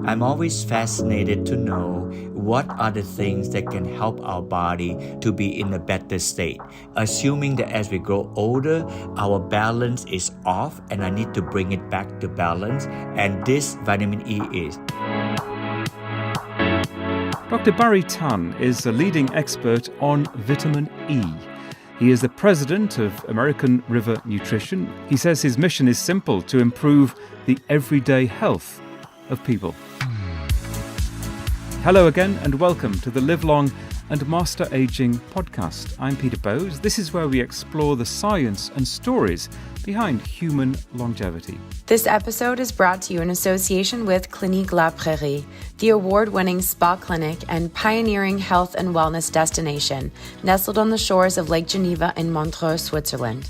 I'm always fascinated to know what are the things that can help our body to be in a better state. Assuming that as we grow older, our balance is off and I need to bring it back to balance, and this vitamin E is. Dr Barrie Tan is a leading expert on vitamin E. He is the president of American River Nutrition. He says his mission is simple: to improve the everyday health of people. Hello again and welcome to the Live Long and Master Aging podcast. I'm Peter Bowes. This is where we explore the science and stories behind human longevity. This episode is brought to you in association with Clinique La Prairie, the award-winning spa clinic and pioneering health and wellness destination nestled on the shores of Lake Geneva in Montreux, Switzerland.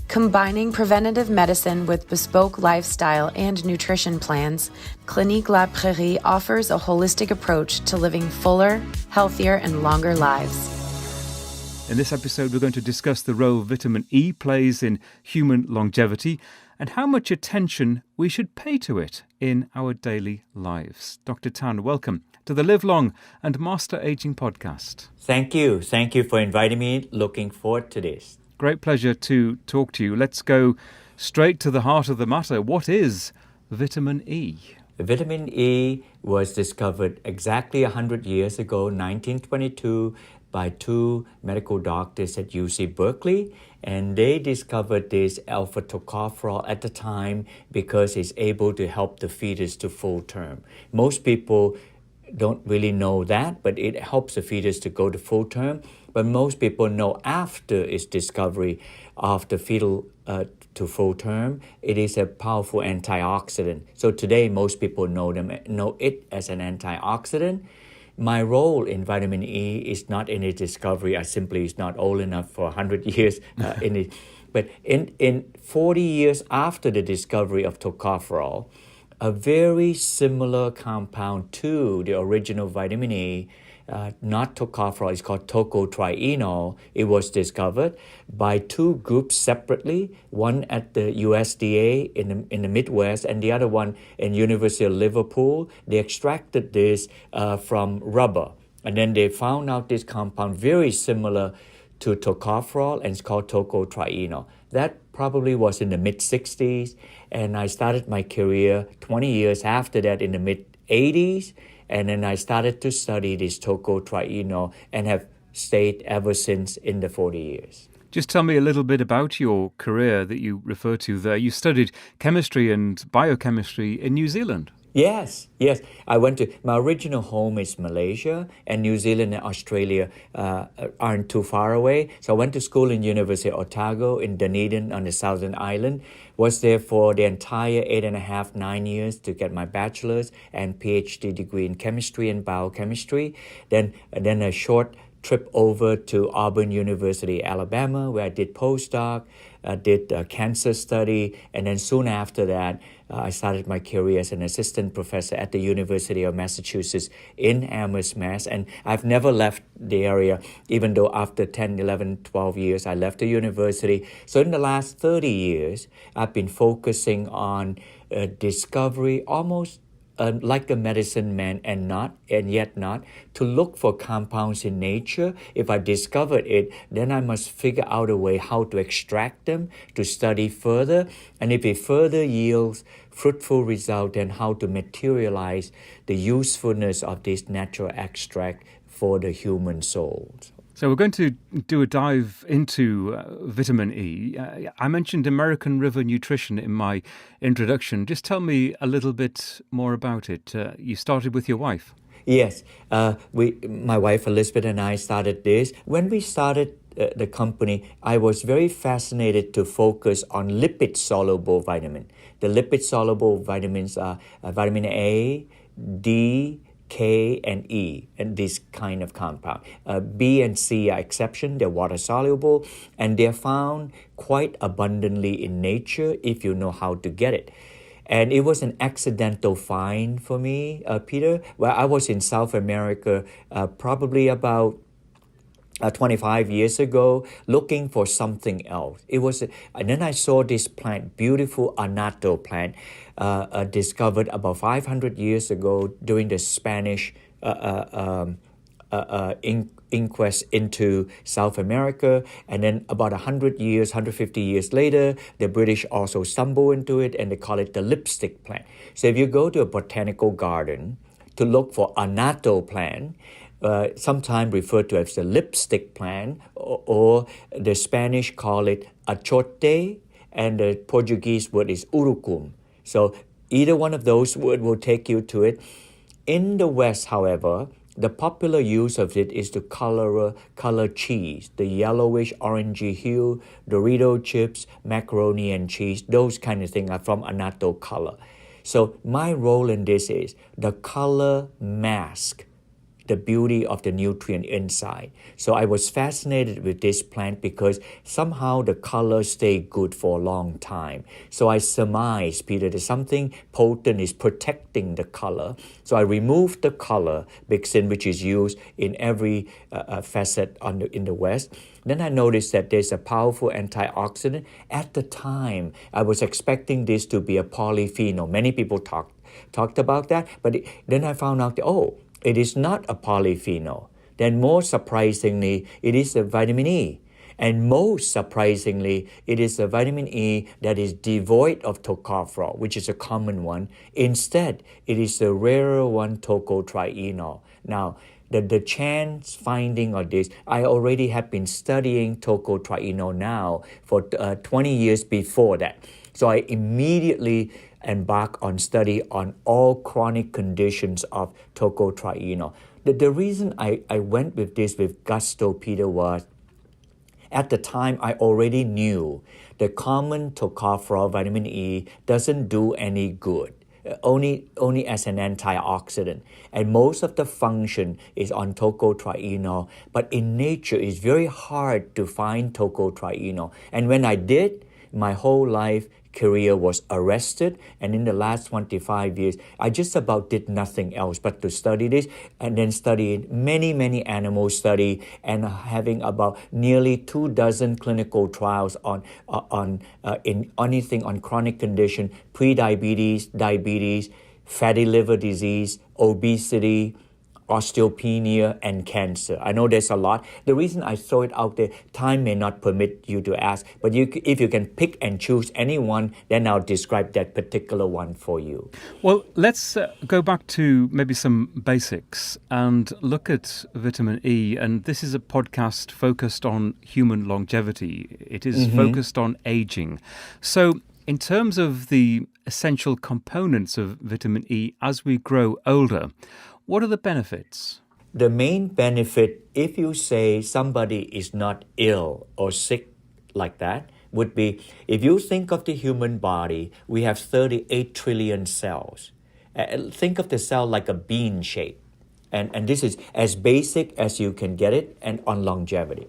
Combining preventative medicine with bespoke lifestyle and nutrition plans, Clinique La Prairie offers a holistic approach to living fuller, healthier, and longer lives. In this episode, we're going to discuss the role vitamin E plays in human longevity and how much attention we should pay to it in our daily lives. Dr. Tan, welcome to the Live Long and Master Aging podcast. Thank you. Thank you for inviting me. Looking forward to this. Great pleasure to talk to you. Let's go straight to the heart of the matter. What is vitamin E? Vitamin E was discovered exactly 100 years ago, 1922, by two medical doctors at UC Berkeley, and they discovered this alpha tocopherol at the time because it's able to help the fetus to full term. Most people don't really know that, but it helps the fetus to go to full term. But most people know after its discovery of the fetal to full term, it is a powerful antioxidant. So today, most people know it as an antioxidant. My role in vitamin E is not in its discovery. I simply is not old enough for 100 years in it. But in 40 years after the discovery of tocopherol, a very similar compound to the original vitamin E, not tocopherol, it's called tocotrienol. It was discovered by two groups separately, one at the USDA in the Midwest and the other one in University of Liverpool. They extracted this from rubber, and then they found out this compound very similar to tocopherol, and it's called tocotrienol. That probably was in the mid-60s, and I started my career 20 years after that in the mid-80s, and then I started to study this tocotrienol and have stayed ever since in the 40 years. Just tell me a little bit about your career that you refer to there. You studied chemistry and biochemistry in New Zealand. Yes. I went to, my original home is Malaysia, and New Zealand and Australia aren't too far away. So I went to school in University of Otago in Dunedin on the Southern Island. Was there for the entire 9 years to get my bachelor's and PhD degree in chemistry and biochemistry. Then a short trip over to Auburn University, Alabama, where I did postdoc, did a cancer study, and then soon after that, I started my career as an assistant professor at the University of Massachusetts in Amherst, Mass. And I've never left the area, even though after 10, 11, 12 years, I left the university. So in the last 30 years, I've been focusing on discovery, almost like a medicine man and yet not, to look for compounds in nature. If I discovered it, then I must figure out a way how to extract them, to study further, and if it further yields fruitful result, then how to materialize the usefulness of this natural extract for the human soul. So we're going to do a dive into vitamin E. I mentioned American River Nutrition in my introduction. Just tell me a little bit more about it. You started with your wife. Yes, my wife Elizabeth and I started this. When we started the company, I was very fascinated to focus on lipid-soluble vitamin. The lipid-soluble vitamins are vitamin A, D, K, and E, and this kind of compound. B and C are exception. They're water-soluble, and they're found quite abundantly in nature if you know how to get it. And it was an accidental find for me, Peter, where I was in South America probably about 25 years ago, looking for something else. And then I saw this plant, beautiful anato plant, discovered about 500 years ago during the Spanish inquest into South America. And then about 100 years, 150 years later, the British also stumble into it, and they call it the lipstick plant. So if you go to a botanical garden to look for anato plant, sometimes referred to as the lipstick plant, or the Spanish call it achote, and the Portuguese word is urucum. So either one of those words will take you to it. In the West, however, the popular use of it is to color cheese, the yellowish orangey hue, Dorito chips, macaroni and cheese, those kind of things are from anato color. So my role in this is the color mask the beauty of the nutrient inside. So I was fascinated with this plant because somehow the colors stay good for a long time. So I surmised, Peter, that something potent is protecting the color. So I removed the color, Bixin, which is used in every facet in the West. Then I noticed that there's a powerful antioxidant. At the time, I was expecting this to be a polyphenol. Many people talked about that, but then I found out that, it is not a polyphenol. Then more surprisingly, it is a vitamin E. And most surprisingly, it is a vitamin E that is devoid of tocopherol, which is a common one. Instead, it is a rarer one, tocotrienol. Now, the chance finding of this, I already have been studying tocotrienol now for 20 years before that. So I immediately embark on study on all chronic conditions of tocotrienol. The reason I went with this with gusto, Peter, was at the time I already knew the common tocopherol vitamin E doesn't do any good, only as an antioxidant. And most of the function is on tocotrienol, but in nature it's very hard to find tocotrienol. And when I did, my whole life career was arrested, and in the last 25 years I just about did nothing else but to study this, and then studied many animal study, and having about nearly 24 clinical trials in anything on chronic condition, pre-diabetes, diabetes, fatty liver disease, obesity, osteopenia, and cancer. I know there's a lot. The reason I throw it out there, time may not permit you to ask, but if you can pick and choose any one, then I'll describe that particular one for you. Well, let's go back to maybe some basics and look at vitamin E. And this is a podcast focused on human longevity. It is focused on aging. So in terms of the essential components of vitamin E as we grow older, what are the benefits? The main benefit, if you say somebody is not ill or sick like that, would be, if you think of the human body, we have 38 trillion cells. Think of the cell like a bean shape. And this is as basic as you can get it, and on longevity.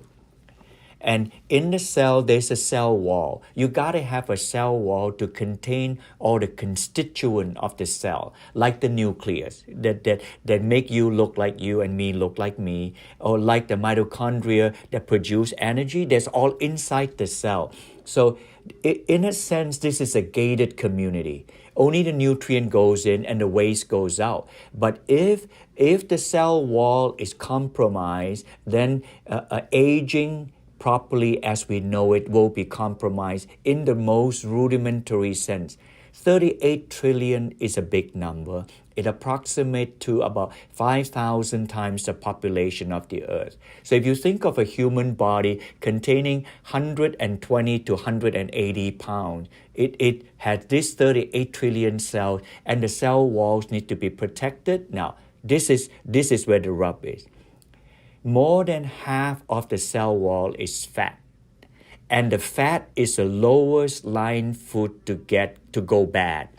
And in the cell, there's a cell wall. You gotta have a cell wall to contain all the constituent of the cell, like the nucleus that make you look like you and me look like me, or like the mitochondria that produce energy. That's all inside the cell. So in a sense, this is a gated community. Only the nutrient goes in and the waste goes out. But if the cell wall is compromised, then aging properly as we know it will be compromised in the most rudimentary sense. 38 trillion is a big number. It approximates to about 5,000 times the population of the Earth. So if you think of a human body containing 120 to 180 pounds, it has this 38 trillion cells, and the cell walls need to be protected. Now, this is where the rub is. More than half of the cell wall is fat. And the fat is the lowest lying food to go bad.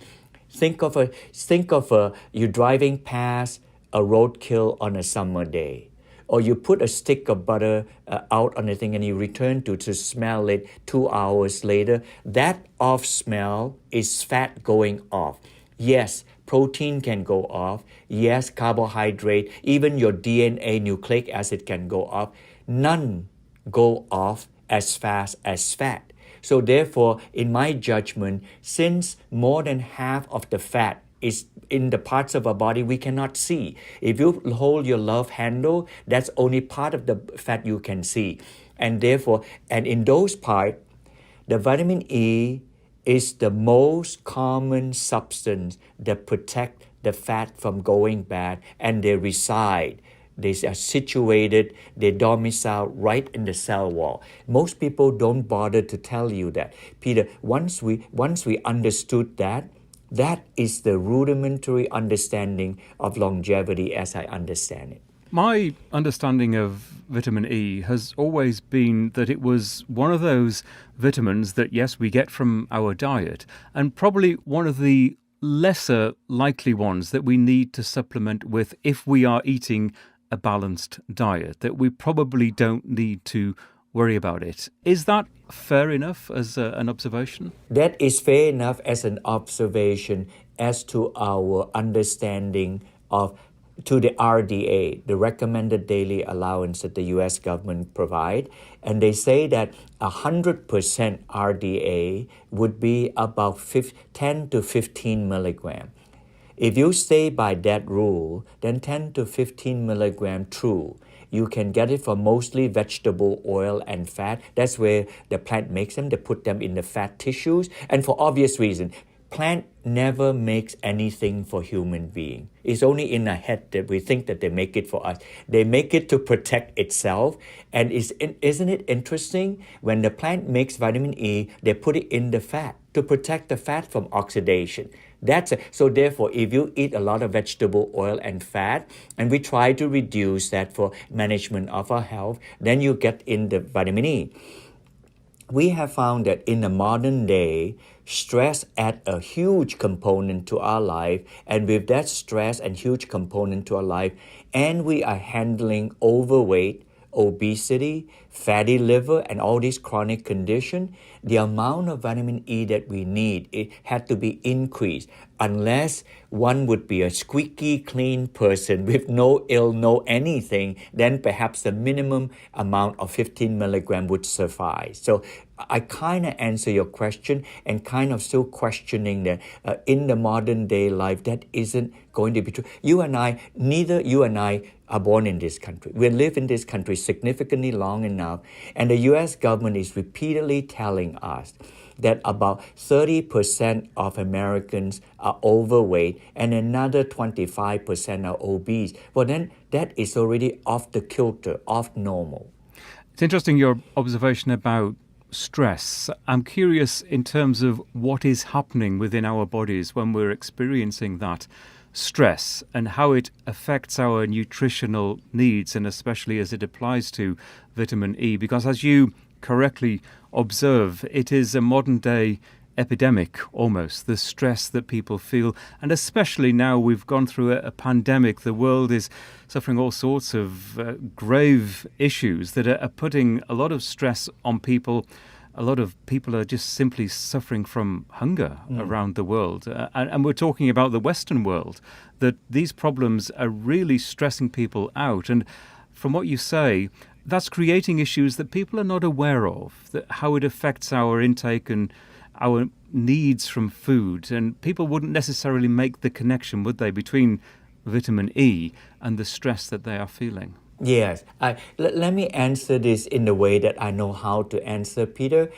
Think of you driving past a roadkill on a summer day, or you put a stick of butter out on the thing and you return to smell it 2 hours later. That off smell is fat going off. Yes, protein can go off. Yes, carbohydrate, even your DNA, nucleic acid can go off. none go off as fast as fat. So therefore, in my judgment, since more than half of the fat is in the parts of our body we cannot see. If you hold your love handle, that's only part of the fat you can see. And therefore, and in those parts, the vitamin E is the most common substance that protect the fat from going bad, and they reside. They are situated, they domicile right in the cell wall. Most people don't bother to tell you that. Peter, once we understood that, that is the rudimentary understanding of longevity as I understand it. My understanding of vitamin E has always been that it was one of those vitamins that, yes, we get from our diet, and probably one of the lesser likely ones that we need to supplement with if we are eating a balanced diet, that we probably don't need to worry about it. Is that fair enough as an observation? That is fair enough as an observation as to our understanding of to the RDA, the recommended daily allowance that the US government provide. And they say that 100% RDA would be about 10 to 15 milligram. If you stay by that rule, then 10 to 15 milligram true. You can get it from mostly vegetable oil and fat. That's where the plant makes them. They put them in the fat tissues. And for obvious reason, plant never makes anything for human being. It's only in our head that we think that they make it for us. They make it to protect itself. And isn't it interesting? When the plant makes vitamin E, they put it in the fat to protect the fat from oxidation. So therefore, if you eat a lot of vegetable oil and fat, and we try to reduce that for management of our health, then you get in the vitamin E. We have found that in the modern day, stress adds a huge component to our life, and with that stress and huge component to our life, and we are handling overweight, obesity, fatty liver, and all these chronic conditions, the amount of vitamin E that we need, it had to be increased. Unless one would be a squeaky clean person with no ill, no anything, then perhaps the minimum amount of 15 milligram would suffice. So I kind of answer your question and kind of still questioning that in the modern day life, that isn't going to be true. Neither you and I are born in this country. We live in this country significantly long enough, and the US government is repeatedly telling us that about 30% of Americans are overweight and another 25% are obese. Well, then that is already off the kilter, off normal. It's interesting your observation about stress. I'm curious in terms of what is happening within our bodies when we're experiencing that stress and how it affects our nutritional needs, and especially as it applies to vitamin E, because as you correctly observe, it is a modern day epidemic almost, the stress that people feel, and especially now we've gone through a pandemic. The world is suffering all sorts of grave issues that are putting a lot of stress on people. A lot of people are just simply suffering from hunger around the world. And we're talking about the Western world, that these problems are really stressing people out. And from what you say, that's creating issues that people are not aware of, that how it affects our intake and our needs from food. And people wouldn't necessarily make the connection, would they, between vitamin E and the stress that they are feeling? Yes. Let me answer this in the way that I know how to answer, Peter.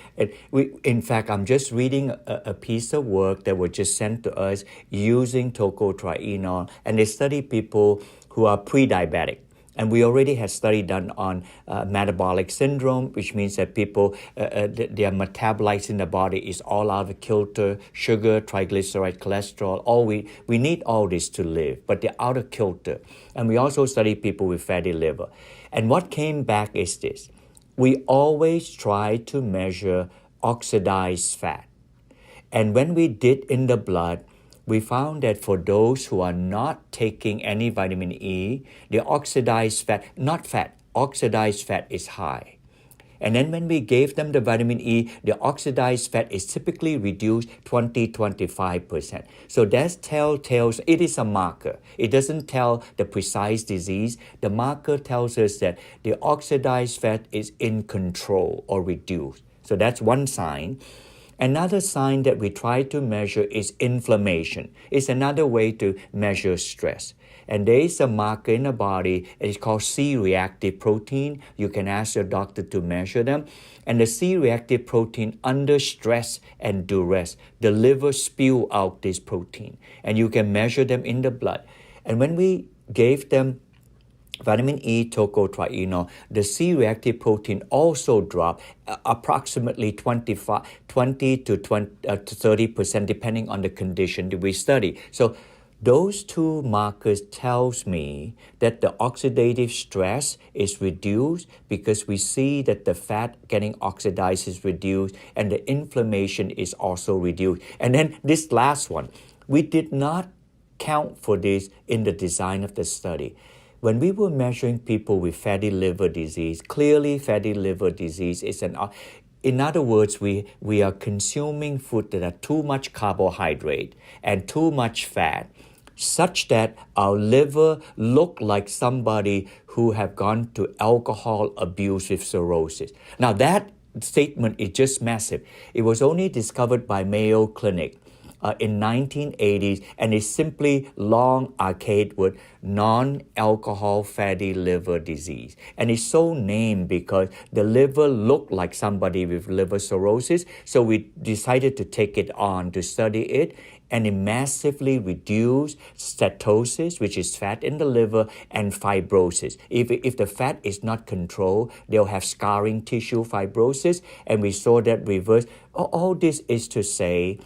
In fact, I'm just reading a piece of work that was just sent to us using tocotrienol, and they study people who are pre-diabetic. And we already had study done on metabolic syndrome, which means that people, their metabolites in the body is all out of kilter, sugar, triglyceride, cholesterol. We need all this to live, but they're out of kilter. And we also study people with fatty liver. And what came back is this. We always try to measure oxidized fat. And when we did in the blood, we found that for those who are not taking any vitamin E, the oxidized fat is high. And then when we gave them the vitamin E, the oxidized fat is typically reduced 20-25%. So that tells it is a marker. It doesn't tell the precise disease. The marker tells us that the oxidized fat is in control or reduced. So that's one sign. Another sign that we try to measure is inflammation. It's another way to measure stress. And there is a marker in the body, it's called C-reactive protein. You can ask your doctor to measure them. And the C-reactive protein, under stress and duress, the liver spew out this protein. And you can measure them in the blood. And when we gave them vitamin E tocotrienol, the C-reactive protein also dropped approximately 20 to 30%, depending on the condition that we study. So those two markers tells me that the oxidative stress is reduced because we see that the fat getting oxidized is reduced and the inflammation is also reduced. And then this last one, we did not count for this in the design of the study. When we were measuring people with fatty liver disease, clearly fatty liver disease is in other words, we are consuming food that are too much carbohydrate and too much fat, such that our liver look like somebody who have gone to alcohol abuse with cirrhosis. Now that statement is just massive. It was only discovered by Mayo Clinic in 1980s, and it's simply long archaic word, non-alcohol fatty liver disease. And it's so named because the liver looked like somebody with liver cirrhosis, so we decided to take it on to study it, and it massively reduced steatosis, which is fat in the liver, and fibrosis. If the fat is not controlled, they'll have scarring tissue fibrosis, and we saw that reverse. All this is to say,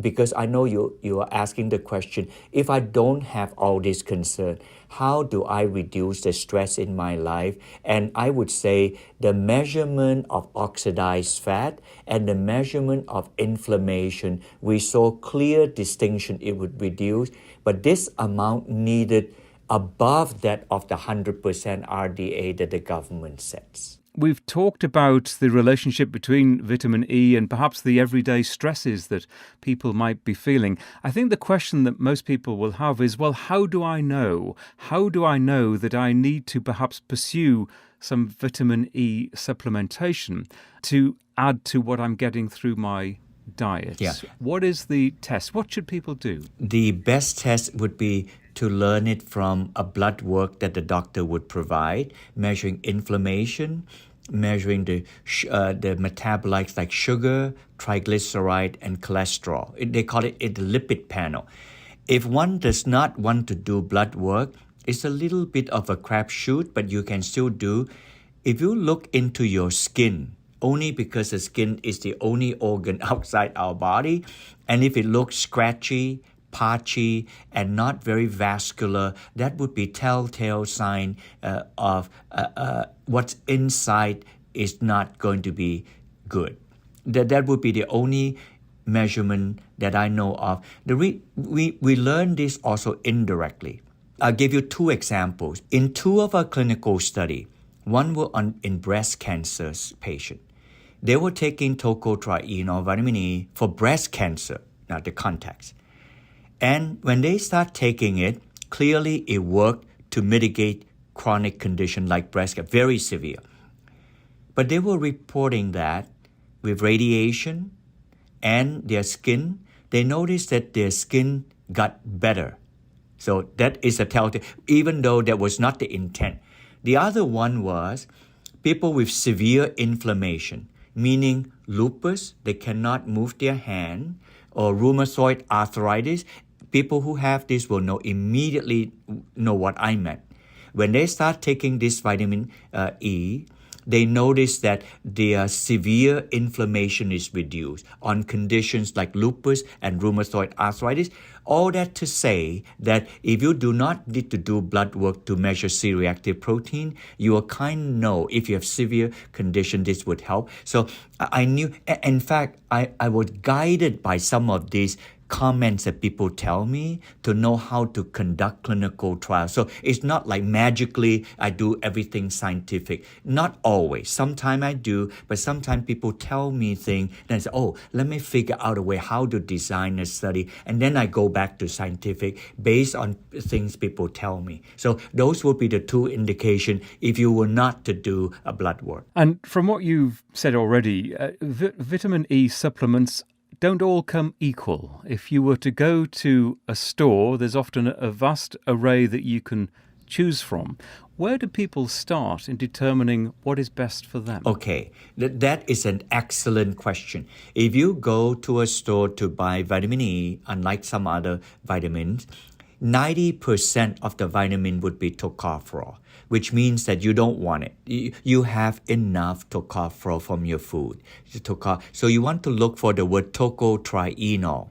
because I know you are asking the question, if I don't have all this concern, how do I reduce the stress in my life? And I would say the measurement of oxidized fat and the measurement of inflammation, we saw clear distinction it would reduce, but this amount needed above that of the 100% RDA that the government sets. We've talked about the relationship between vitamin E and perhaps the everyday stresses that people might be feeling. I think the question that most people will have is, well, how do I know? How do I know that I need to perhaps pursue some vitamin E supplementation to add to what I'm getting through my diet? Yeah. What is the test? What should people do? The best test would be to learn it from a blood work that the doctor would provide, measuring inflammation, measuring the metabolites like sugar, triglyceride, and cholesterol. They call it the lipid panel. If one does not want to do blood work, it's a little bit of a crapshoot, but you can still do. If you look into your skin, only because the skin is the only organ outside our body, and if it looks scratchy, patchy, and not very vascular, that would be telltale sign of what's inside is not going to be good. That would be the only measurement that I know of. We learn this also indirectly. I'll give you two examples. In two of our clinical study, one were in breast cancer patient. They were taking tocotrienol, vitamin E, for breast cancer, now the context. And when they start taking it, clearly it worked to mitigate chronic condition like breast cancer, very severe. But they were reporting that with radiation and their skin, they noticed that their skin got better. So that is a telltale, even though that was not the intent. The other one was people with severe inflammation, meaning lupus, they cannot move their hand, or rheumatoid arthritis. People who have this will immediately know what I meant. When they start taking this vitamin E, they notice that their severe inflammation is reduced on conditions like lupus and rheumatoid arthritis. All that to say that if you do not need to do blood work to measure C-reactive protein, you will kind of know if you have severe condition, this would help. So I knew, in fact, I was guided by some of these comments that people tell me to know how to conduct clinical trials. So it's not like magically I do everything scientific. Not always. Sometimes I do, but sometimes people tell me things, then I say, oh, let me figure out a way how to design a study, and then I go back to scientific based on things people tell me. So those would be the two indications if you were not to do a blood work. And from what you've said already, vitamin E supplements don't all come equal. If you were to go to a store, there's often a vast array that you can choose from. Where do people start in determining what is best for them? Okay, that is an excellent question. If you go to a store to buy vitamin E, unlike some other vitamins, 90% of the vitamin would be tocopherol, which means that you don't want it. You have enough tocopherol from your food. So you want to look for the word tocotrienol.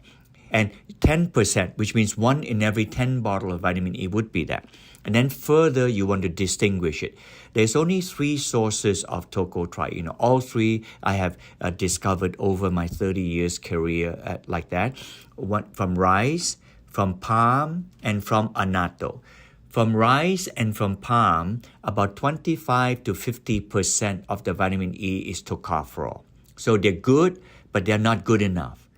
And 10%, which means 1 in every 10 bottles of vitamin E would be that. And then further, you want to distinguish it. There's only 3 sources of tocotrienol. All 3 I have discovered over my 30 years career like that. One from rice, from palm, and from annatto. From rice and from palm, about 25 to 50% of the vitamin E is tocopherol. So they're good, but they're not good enough.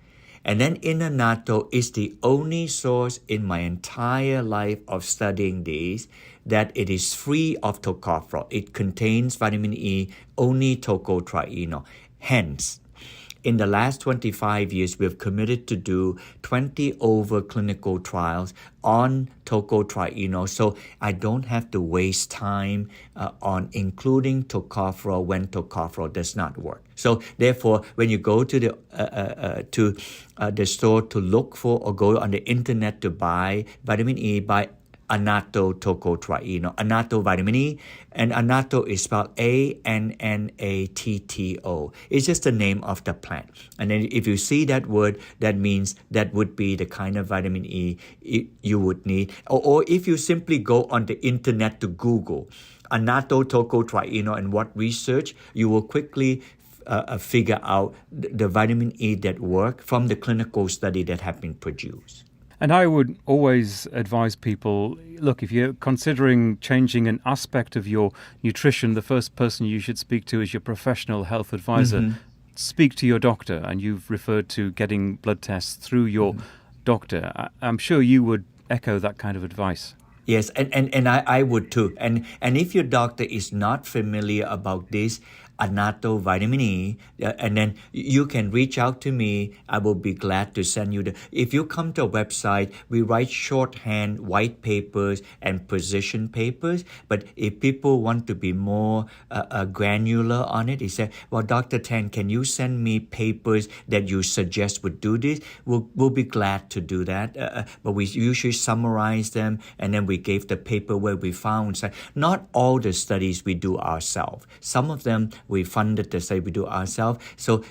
And then annatto is the only source in my entire life of studying these that it is free of tocopherol. It contains vitamin E, only tocotrienol. Hence, in the last 25 years, we've committed to do 20 over clinical trials on tocotrienol, so I don't have to waste time on including tocopherol when tocopherol does not work. So therefore, when you go to the store to look for or go on the internet to buy vitamin E, buy annatto tocotrienol, annatto vitamin E, and annatto is spelled Annatto. It's just the name of the plant. And then if you see that word, that means that would be the kind of vitamin E you would need. Or if you simply go on the internet to Google annatto tocotrienol and what research, you will quickly figure out the vitamin E that work from the clinical study that have been produced. And I would always advise people, look, if you're considering changing an aspect of your nutrition, the first person you should speak to is your professional health advisor. Mm-hmm. Speak to your doctor, and you've referred to getting blood tests through your doctor. I'm sure you would echo that kind of advice. Yes, and I would too. And if your doctor is not familiar about this, annatto vitamin E, and then you can reach out to me. I will be glad to send you if you come to a website, we write shorthand white papers and position papers. But if people want to be more granular on it, they say, well, Dr. Tan, can you send me papers that you suggest would do this? We'll be glad to do that. But we usually summarize them, and then we gave the paper where we found. So not all the studies we do ourselves. Some of them we funded the study we do ourselves. So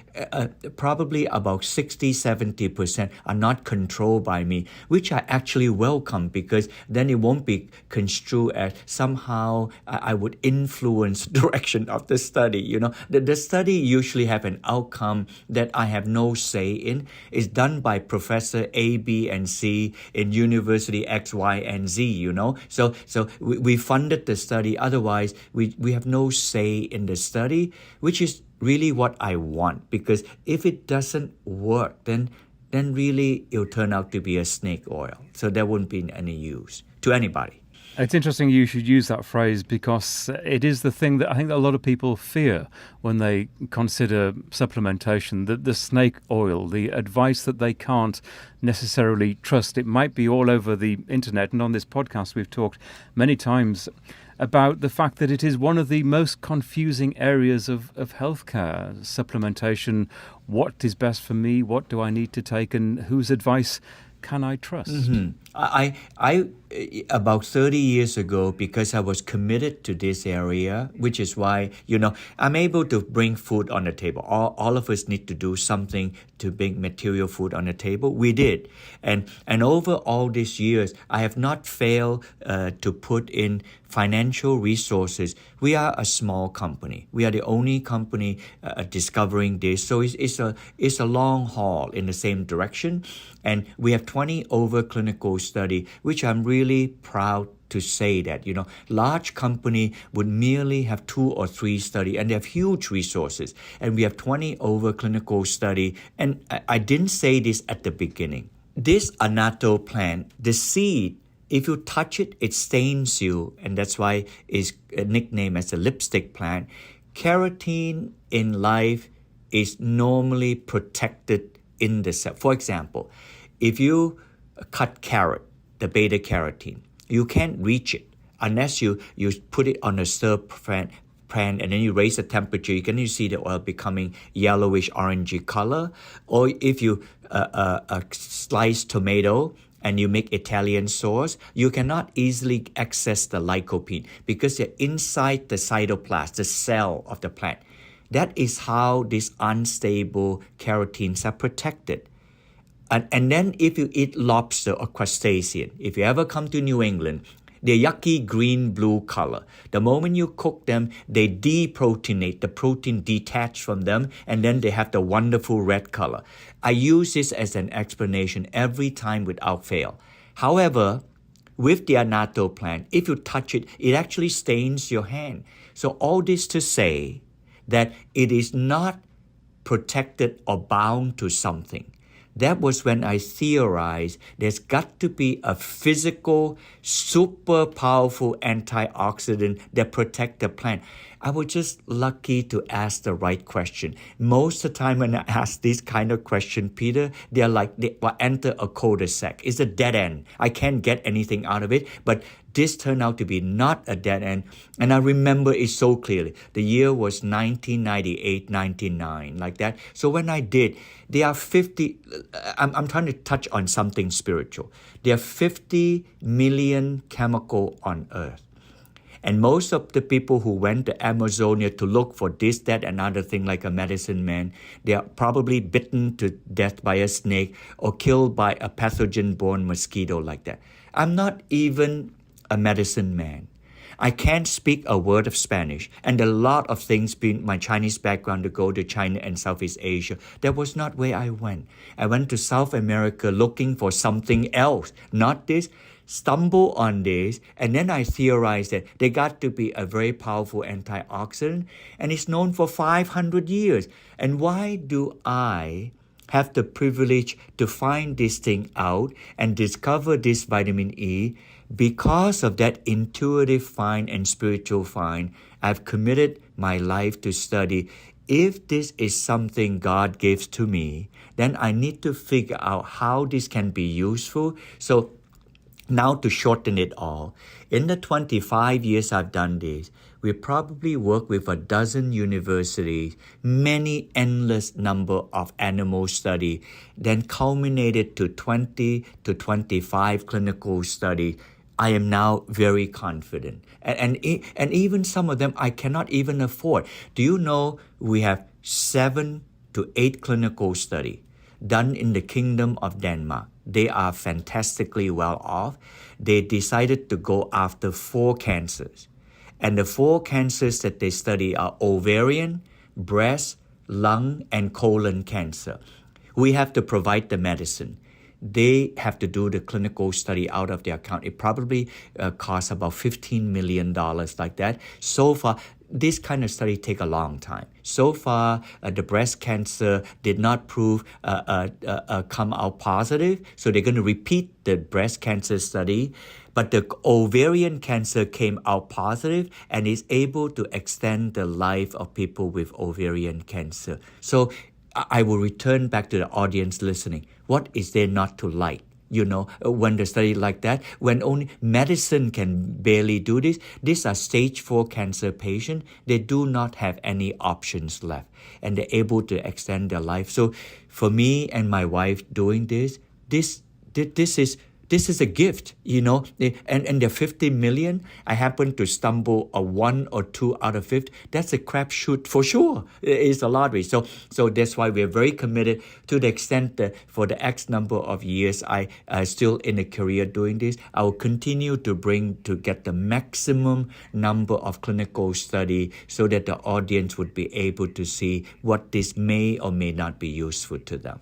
probably about 60-70% are not controlled by me, which I actually welcome, because then it won't be construed as somehow I would influence the direction of the study. You know, the study usually have an outcome that I have no say in. It's done by Professor A, B, and C in University X, Y, and Z, you know. So we funded the study. Otherwise, we have no say in the study, which is really what I want, because if it doesn't work, then really it'll turn out to be a snake oil. So there wouldn't be any use to anybody. It's interesting you should use that phrase, because it is the thing that I think that a lot of people fear when they consider supplementation, the snake oil, the advice that they can't necessarily trust. It might be all over the internet, and on this podcast we've talked many times about the fact that it is one of the most confusing areas of healthcare. Supplementation, what is best for me, what do I need to take, and whose advice can I trust? Mm-hmm. about 30 years ago, because I was committed to this area, which is why, I'm able to bring food on the table. All of us need to do something to bring material food on the table. We did. And over all these years, I have not failed to put in financial resources. We are a small company. We are the only company discovering this. So it's a long haul in the same direction. And we have 20 over clinical study, which I'm really proud to say that, large company would merely have 2 or 3 study, and they have huge resources. And we have 20 over clinical study. And I didn't say this at the beginning. This annatto plant, the seed, if you touch it, it stains you, and that's why it's nicknamed as a lipstick plant. Keratin in life is normally protected in the cell. For example, if you cut carrot, the beta carotene, you can't reach it unless you put it on a stir pan and then you raise the temperature. You can see the oil becoming yellowish, orangey color. Or if you slice tomato and you make Italian sauce, you cannot easily access the lycopene because they're inside the cytoplasm, the cell of the plant. That is how these unstable keratins are protected. And then if you eat lobster or crustacean, if you ever come to New England, they're yucky green-blue color. The moment you cook them, they deproteinate. The protein detach from them, and then they have the wonderful red color. I use this as an explanation every time without fail. However, with the annatto plant, if you touch it, it actually stains your hand. So all this to say that it is not protected or bound to something. That was when I theorized there's got to be a physical, super powerful antioxidant that protect the plant. I was just lucky to ask the right question. Most of the time when I ask this kind of question, Peter, they're like, they will enter a cul-de-sac. It's a dead end. I can't get anything out of it. But this turned out to be not a dead end. And I remember it so clearly. The year was 1998, 99, like that. So when I did, there are 50, I'm trying to touch on something spiritual. There are 50 million chemicals on earth. And most of the people who went to Amazonia to look for this, that, and other thing like a medicine man, they are probably bitten to death by a snake or killed by a pathogen-borne mosquito like that. I'm not even a medicine man. I can't speak a word of Spanish, and a lot of things being my Chinese background to go to China and Southeast Asia. That was not where I went. I went to South America looking for something else, not this. Stumble on this, and then I theorized that there got to be a very powerful antioxidant, and it's known for 500 years. And why do I have the privilege to find this thing out and discover this vitamin E? Because of that intuitive find and spiritual find, I've committed my life to study. If this is something God gives to me, then I need to figure out how this can be useful. So now to shorten it all, in the 25 years I've done this, we probably work with a dozen universities, many endless number of animal study, then culminated to 20 to 25 clinical studies. I am now very confident. And even some of them I cannot even afford. Do you know we have 7 to 8 clinical studies done in the Kingdom of Denmark? They are fantastically well off. They decided to go after 4 cancers. And the 4 cancers that they study are ovarian, breast, lung, and colon cancer. We have to provide the medicine. They have to do the clinical study out of their account. It probably costs about $15 million like that. So far, this kind of study take a long time. So far, the breast cancer did not prove come out positive. So they're going to repeat the breast cancer study. But the ovarian cancer came out positive and is able to extend the life of people with ovarian cancer. So I will return back to the audience listening. What is there not to like? When the study like that, when only medicine can barely do this, these are stage 4 cancer patients. They do not have any options left, and they're able to extend their life. So for me and my wife doing this is this is a gift, and they're 50 million. I happen to stumble a 1 or 2 out of 50. That's a crapshoot for sure. It's a lottery. So that's why we're very committed to the extent that for the X number of years I still in a career doing this, I will continue to get the maximum number of clinical study so that the audience would be able to see what this may or may not be useful to them.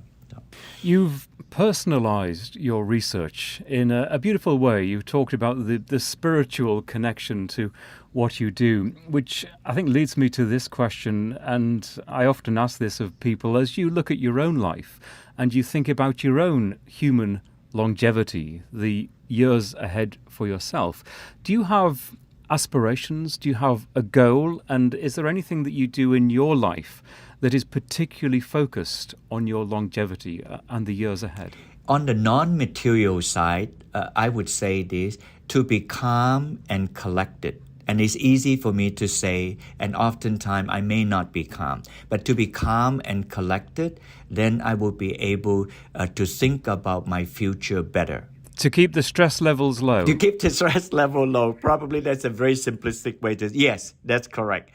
You've personalized your research in a beautiful way. You've talked about the spiritual connection to what you do, which I think leads me to this question, and I often ask this of people. As you look at your own life and you think about your own human longevity, the years ahead for yourself, do you have aspirations? Do you have a goal? And is there anything that you do in your life that is particularly focused on your longevity and the years ahead? On the non-material side, I would say this, to be calm and collected. And it's easy for me to say, and oftentimes I may not be calm. But to be calm and collected, then I will be able to think about my future better. To keep the stress levels low. To keep the stress level low. Probably that's a very simplistic way to... Yes, that's correct.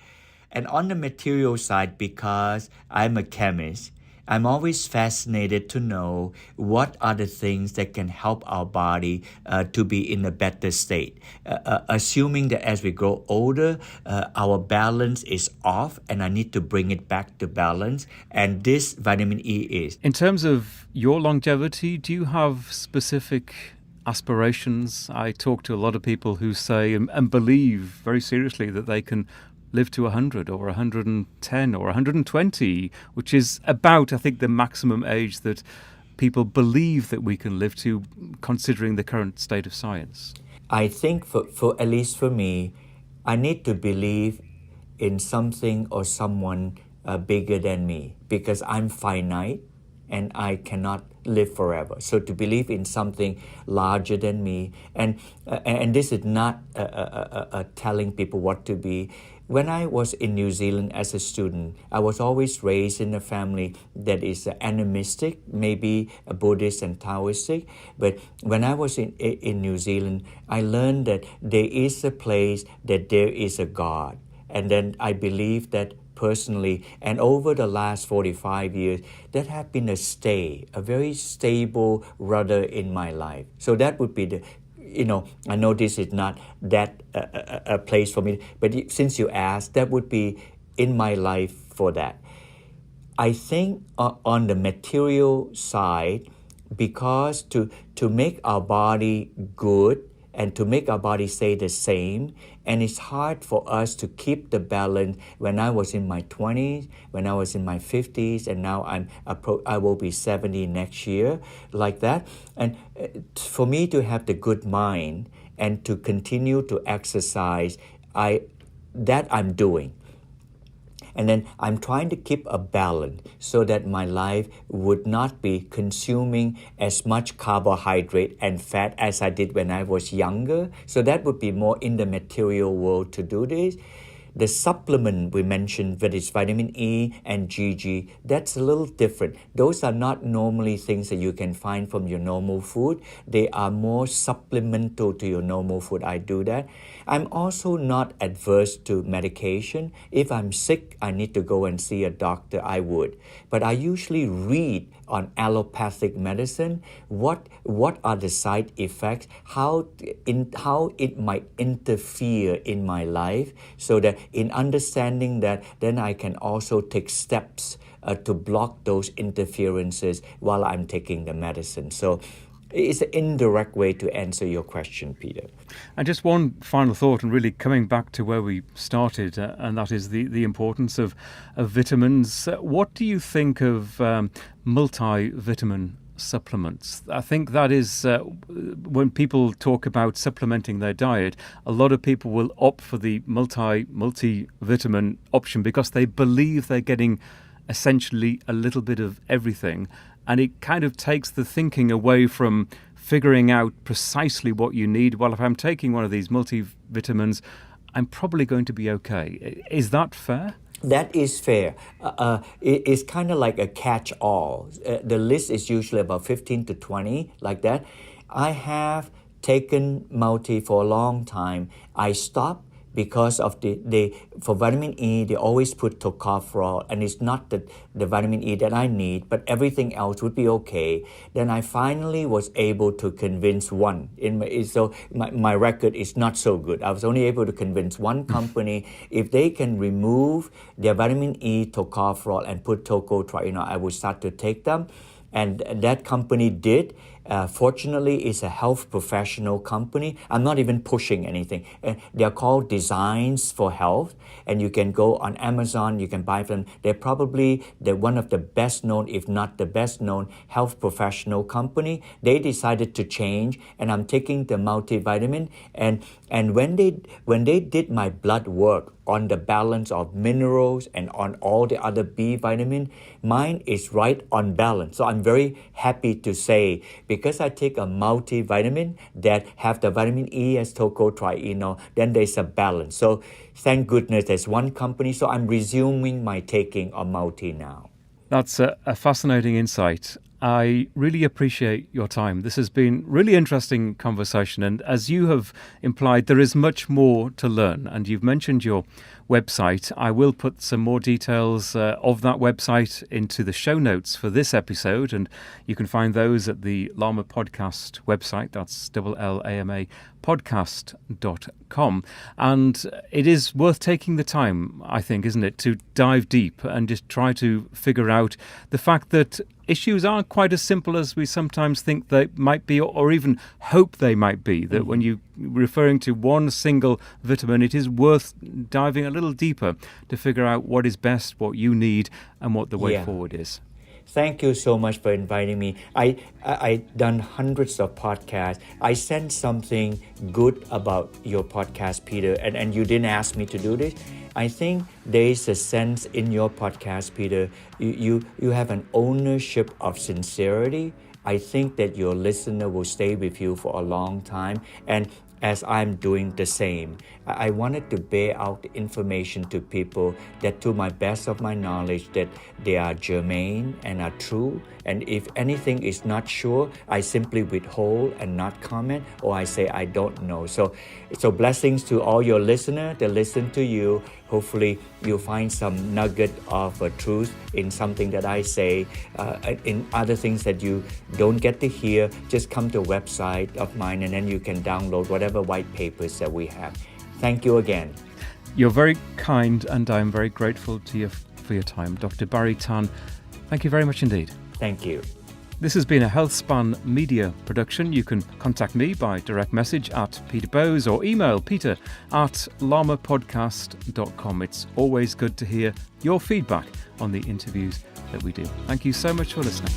And on the material side, because I'm a chemist, I'm always fascinated to know what are the things that can help our body to be in a better state. Assuming that as we grow older, our balance is off and I need to bring it back to balance. And this vitamin E is. In terms of your longevity, do you have specific aspirations? I talk to a lot of people who say and believe very seriously that they can live to 100 or 110 or 120, which is about, I think, the maximum age that people believe that we can live to, considering the current state of science. I think for at least for me, I need to believe in something or someone bigger than me, because I'm finite and I cannot live forever. So to believe in something larger than me, and this is not telling people what to be. When I was in New Zealand as a student, I was always raised in a family that is animistic, maybe a Buddhist and Taoistic. But when I was in New Zealand, I learned that there is a place that there is a God. And then I believe that personally, and over the last 45 years, that have been a very stable rudder in my life. So that would be I know this is not that a place for me, but since you asked, that would be in my life for that. I think on the material side, because to make our body good and to make our body stay the same, and it's hard for us to keep the balance when I was in my 20s, when I was in my 50s, and now I will be 70 next year, like that. And for me to have the good mind and to continue to exercise, I'm doing. And then I'm trying to keep a balance so that my life would not be consuming as much carbohydrate and fat as I did when I was younger. So that would be more in the material world to do this. The supplement we mentioned, that is vitamin E and GG, that's a little different. Those are not normally things that you can find from your normal food. They are more supplemental to your normal food. I do that. I'm also not adverse to medication. If I'm sick, I need to go and see a doctor, I would. But I usually read on allopathic medicine what are the side effects, how it might interfere in my life, so that in understanding that, then I can also take steps to block those interferences while I'm taking the medicine. So it's an indirect way to answer your question, Peter. And just one final thought, and really coming back to where we started, and that is the importance of vitamins. What do you think of multivitamin supplements? I think that is, when people talk about supplementing their diet, a lot of people will opt for the multivitamin option because they believe they're getting essentially a little bit of everything. And it kind of takes the thinking away from figuring out precisely what you need. Well, if I'm taking one of these multivitamins, I'm probably going to be okay. Is that fair? That is fair. It's kind of like a catch-all. The list is usually about 15 to 20, like that. I have taken multi for a long time. I stopped because of for vitamin E, they always put tocopherol, and it's not the vitamin E that I need, but everything else would be okay. Then I finally was able to convince one. So my record is not so good. I was only able to convince one company, if they can remove their vitamin E tocopherol and put tocotrienol, I would start to take them. And that company did. Fortunately, it's a health professional company. I'm not even pushing anything. They're called Designs for Health, and you can go on Amazon, you can buy them. They're probably one of the best known, if not the best known, health professional company. They decided to change, and I'm taking the multivitamin. And when they did my blood work on the balance of minerals and on all the other B vitamin, mine is right on balance. So I'm very happy to say, because I take a multivitamin that have the vitamin E as tocotrienol, then there's a balance. So thank goodness there's one company. So I'm resuming my taking of multi now. That's a fascinating insight. I really appreciate your time. This has been really interesting conversation. And as you have implied, there is much more to learn. And you've mentioned your website. I will put some more details of that website into the show notes for this episode. And you can find those at the Lama Podcast website. That's LLAMA podcast.com. And it is worth taking the time, I think, isn't it, to dive deep and just try to figure out the fact that issues aren't quite as simple as we sometimes think they might be, or even hope they might be. That when you're referring to one single vitamin, it is worth diving a little deeper to figure out what is best, what you need, and what the way forward is. Thank you so much for inviting me. I done hundreds of podcasts. I sent something good about your podcast, Peter, and you didn't ask me to do this. I think there is a sense in your podcast, Peter. You have an ownership of sincerity. I think that your listener will stay with you for a long time. And as I'm doing the same, I wanted to bear out the information to people that, to my best of my knowledge, that they are germane and are true. And if anything is not sure, I simply withhold and not comment, or I say I don't know. So blessings to all your listeners that listen to you. Hopefully you'll find some nugget of truth in something that I say. In other things that you don't get to hear, just come to a website of mine, and then you can download whatever white papers that we have. Thank you again. You're very kind, and I'm very grateful to you for your time. Dr. Barrie Tan, thank you very much indeed. Thank you. This has been a HealthSpan media production. You can contact me by direct message at Peter Bowes or email peter@lamapodcast.com. It's always good to hear your feedback on the interviews that we do. Thank you so much for listening.